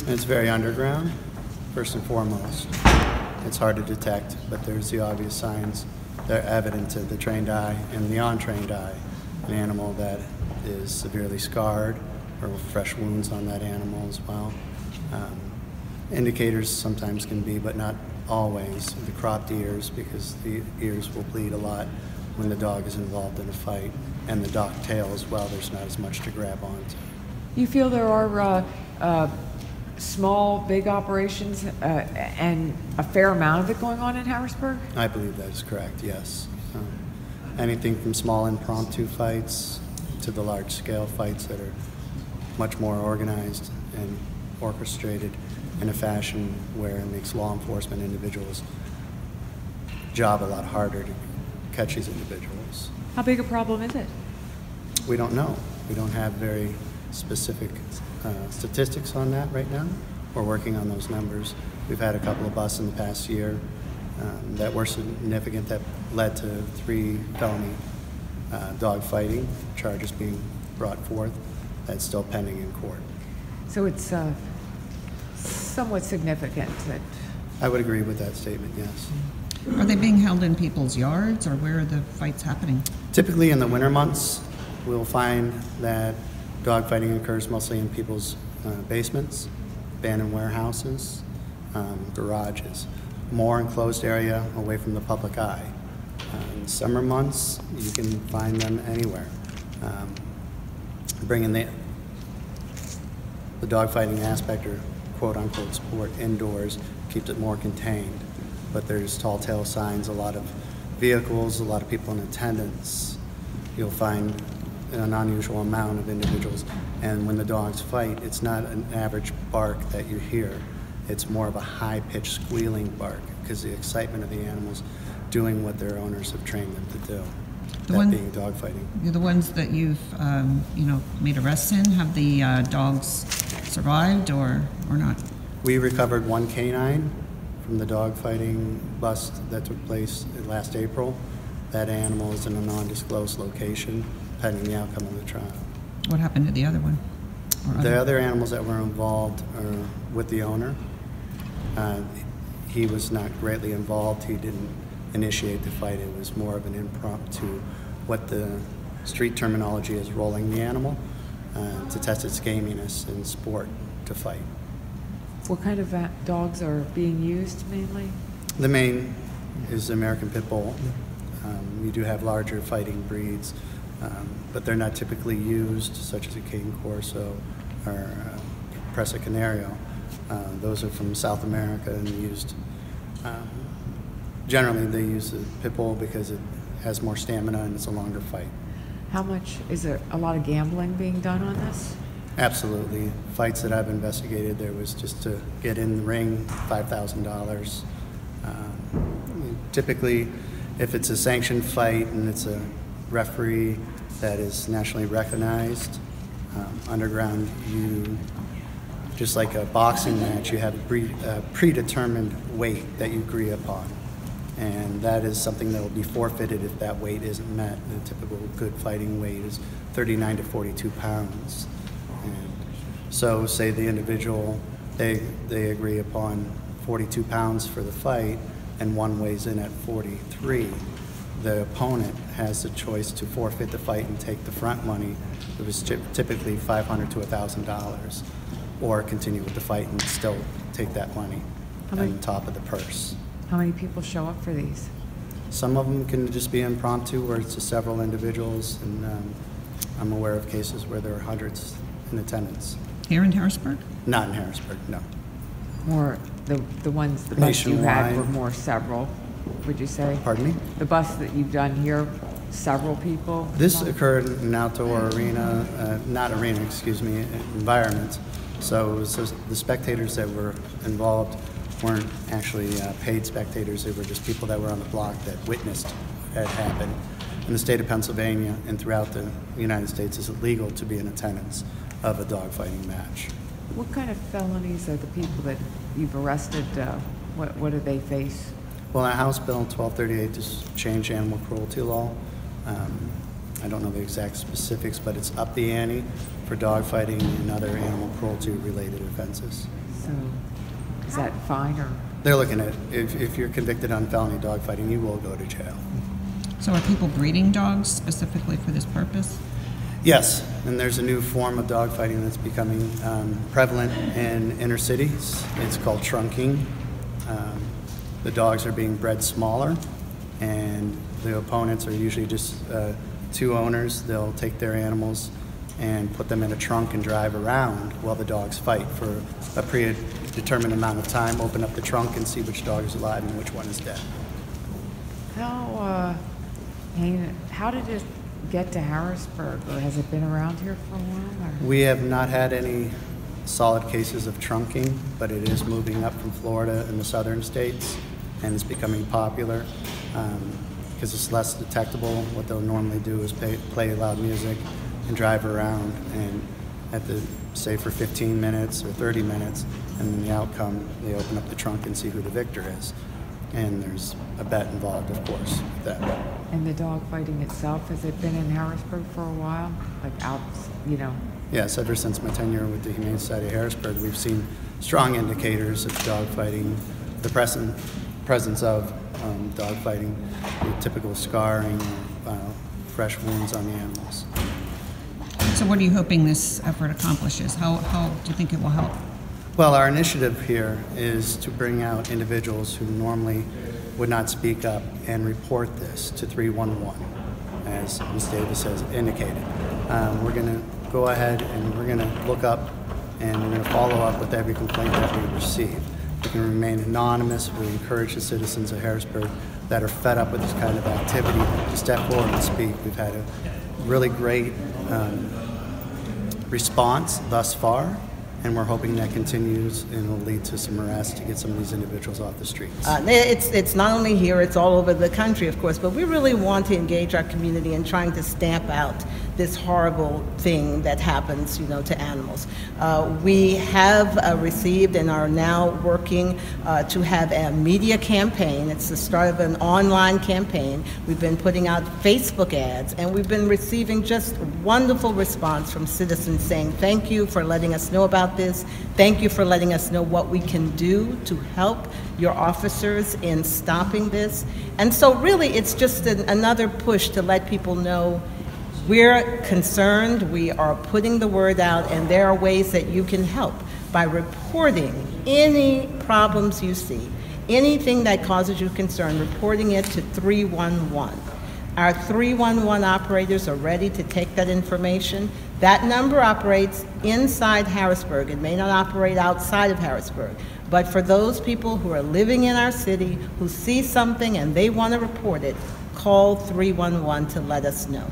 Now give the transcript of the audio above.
It's very underground, first and foremost. It's hard to detect, but there's the obvious signs that are evident to the trained eye and the untrained eye. An animal that is severely scarred or fresh wounds on that animal as well. Indicators sometimes can be, but not always, the cropped ears, because the ears will bleed a lot when the dog is involved in a fight, and the docked tail as well. There's not as much to grab onto. You feel there are small, big operations and a fair amount of it going on in Harrisburg? I believe that is correct, yes. Anything from small impromptu fights to the large-scale fights that are much more organized and orchestrated in a fashion where it makes law enforcement individuals' job a lot harder to catch these individuals. How big a problem is it? We don't know. We don't have very specific statistics on that right now. We're working on those numbers. We've had a couple of busts in the past year that were significant, that led to 3 felony dog fighting charges being brought forth. That's still pending in court. So it's somewhat significant. That I would agree with that statement, yes. Are they being held in people's yards, or where are the fights happening? Typically in the winter months, we'll find that dog fighting occurs mostly in people's basements, abandoned warehouses, garages, more enclosed area away from the public eye. In summer months, you can find them anywhere. Bringing the dog fighting aspect, or quote-unquote sport, indoors keeps it more contained. But there's tall tale signs, a lot of vehicles, a lot of people in attendance. You'll find an unusual amount of individuals. And when the dogs fight, it's not an average bark that you hear. It's more of a high-pitched squealing bark, because the excitement of the animals doing what their owners have trained them to do. That being dog fighting. The ones that you've made arrests in, have the dogs survived or not? We recovered 1 canine from the dog fighting bust that took place last April. That animal is in a non-disclosed location pending the outcome of the trial. What happened to the other one? The other animals that were involved are with the owner. He was not greatly involved. He didn't initiate the fight. It was more of an impromptu, what the street terminology is, rolling the animal to test its gaminess in sport to fight. What kind of dogs are being used mainly? The main is the American Pit Bull. We do have larger fighting breeds, but they're not typically used, such as a King Corso or Presa Canario. Those are from South America and used. Generally, they use the Pit Bull because it has more stamina and it's a longer fight. How much, is there a lot of gambling being done on this? Absolutely. Fights that I've investigated, there was just to get in the ring, $5,000. Typically, if it's a sanctioned fight and it's a referee that is nationally recognized, underground, you, just like a boxing match, you have a predetermined weight that you agree upon. And that is something that will be forfeited if that weight isn't met. The typical good fighting weight is 39 to 42 pounds. And so say the individual, they agree upon 42 pounds for the fight, and one weighs in at 43. The opponent has the choice to forfeit the fight and take the front money. It was typically $500 to $1,000, or continue with the fight and still take that money on top of the purse. How many people show up for these? Some of them can just be impromptu, where it's just several individuals, and I'm aware of cases where there are hundreds in attendance. Here in Harrisburg? Not in Harrisburg, no. More the busts you had were more several, would you say? Pardon me? The busts that you've done here, several people? This occurred in an outdoor arena, environment. So it was the spectators that were involved weren't actually paid spectators. They were just people that were on the block that witnessed what had happened. In the state of Pennsylvania and throughout the United States, it's illegal to be in attendance of a dogfighting match. What kind of felonies are the people that you've arrested? What do they face? Well, House Bill 1238 just changed animal cruelty law. I don't know the exact specifics, but it's up the ante for dogfighting and other animal cruelty-related offenses. So, is that fine or? They're looking at, if you're convicted on felony dogfighting, you will go to jail. So are people breeding dogs specifically for this purpose? Yes, and there's a new form of dogfighting that's becoming prevalent in inner cities. It's called trunking. The dogs are being bred smaller, and the opponents are usually just two owners. They'll take their animals and put them in a trunk and drive around while the dogs fight for a predetermined amount of time, open up the trunk and see which dog is alive and which one is dead. How did it get to Harrisburg, or has it been around here for a while? Or? We have not had any solid cases of trunking, but it is moving up from Florida and the southern states, and it's becoming popular because it's less detectable. What they'll normally do is play loud music and drive around, and at the, say, for 15 minutes or 30 minutes, and then the outcome, they open up the trunk and see who the victor is. And there's a bet involved, of course, with that. And the dog fighting itself, has it been in Harrisburg for a while? Like out, you know? Yes, ever since my tenure with the Humane Society of Harrisburg, we've seen strong indicators of dogfighting, the presence of dogfighting, with typical scarring, fresh wounds on the animals. So what are you hoping this effort accomplishes? How do you think it will help? Well, our initiative here is to bring out individuals who normally would not speak up and report this to 311, as Ms. Davis has indicated. We're going to go ahead and we're going to look up and we're going to follow up with every complaint that we receive. We can remain anonymous. We encourage the citizens of Harrisburg that are fed up with this kind of activity to step forward and speak. We've had a really great response thus far, and we're hoping that continues and will lead to some arrests to get some of these individuals off the streets. It's not only here, it's all over the country, of course, but we really want to engage our community in trying to stamp out this horrible thing that happens, you know, to animals. We have received and are now working to have a media campaign. It's the start of an online campaign. We've been putting out Facebook ads, and we've been receiving just wonderful response from citizens saying, thank you for letting us know about this. Thank you for letting us know what we can do to help your officers in stopping this. And so really it's just another push to let people know we're concerned, we are putting the word out, and there are ways that you can help by reporting any problems you see, anything that causes you concern, reporting it to 311. Our 311 operators are ready to take that information. That number operates inside Harrisburg. It may not operate outside of Harrisburg. But for those people who are living in our city, who see something and they want to report it, call 311 to let us know.